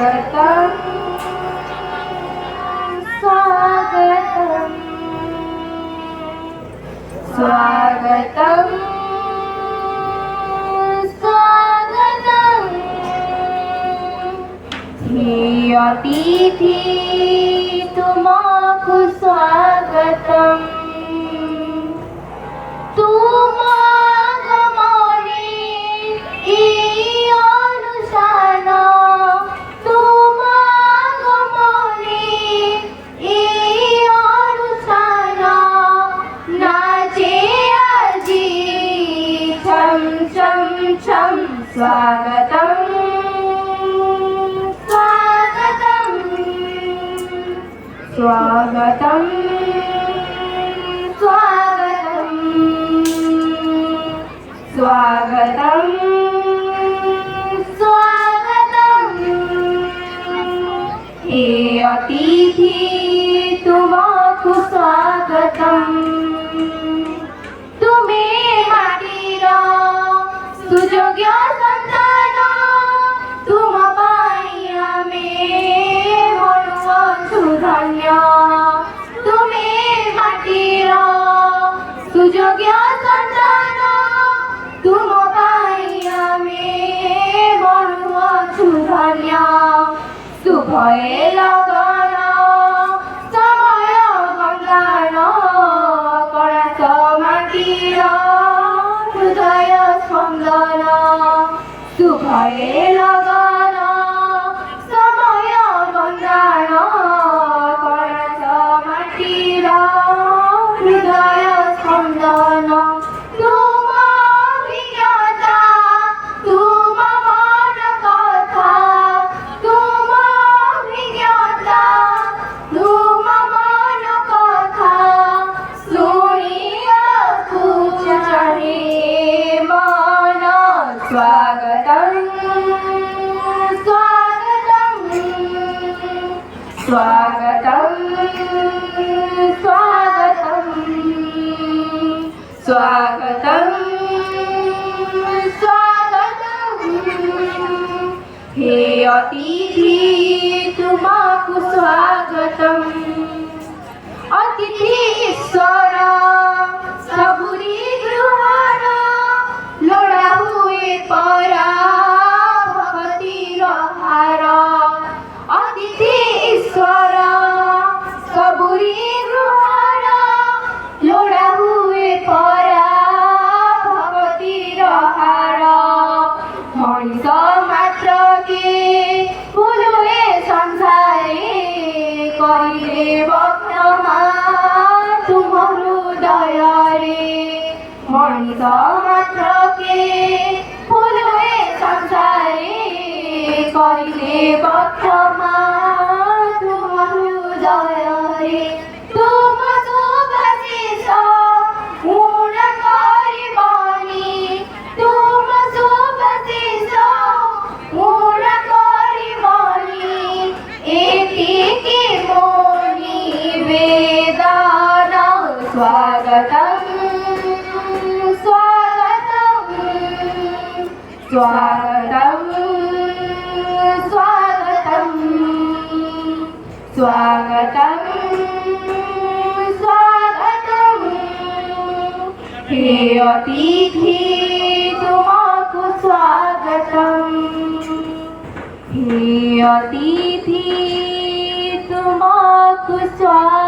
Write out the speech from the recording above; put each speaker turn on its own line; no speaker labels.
स्वागतम् स्वागतम् स्वागतम् स्वागतम् हे अतिथि तुमको स्वागतम् तुम आगमने এই অনুষ্ঠান तुम आगमने এই অনুষ্ঠান নাচে আজি ছম ছম ছম স্বাগতম স্বাগতম स्वागतम् स्वागतम् स्वागतम् स्वागतम् हे अतिथि तुमको स्वागतम् तुमे माटीर सुयोग्य सन्तान तुम पाई आमे मनुअछु धन्य तुमे माटीर सुयोग्य सन्तान तुम पाई आमे मनुअछु धन्य शुभए लगन समय बन्दान कणास माटीर हृदय स्पन्दन शुभए लगन समय बन्दान कणास माटीर हृदय स्पन्दन तुम अभिज्ञता तुम मन कथा तुम अभिज्ञता तुम मन कथा शुणिବାକୁ चाहे मन स्वागतम् स्वागतम् स्वागतम् स्वागतम् स्वागतम् स्वागतम् हे अतिथि तुमको स्वागतम् अतिथि ईश्वर सबुरी गृहर लोड़ा हुए परा भगतिर हार अतिथि ईश्वर सबुरी गृहर लोड़ा हुए परा भगतिर हार मनिष मात्र के भूलुए संसारे करिले बक्रमा तुम हृदय रे मनिष मात्र के भूलुए संसारे करिले बक्रमा तुम हृदय रे तुम शुभाशिष पूर्ण गरिबनी तुम शुभाशिष पूर्ण गरिबनी एतिकी मोनि वेदन स्वागतम् स्वागतम् स्वागतम् स्वागतम् स्वागतम् स्वागतम् हे अतिथि तुमको स्वागतम् हे अतिथि तुमको स्वागतम्।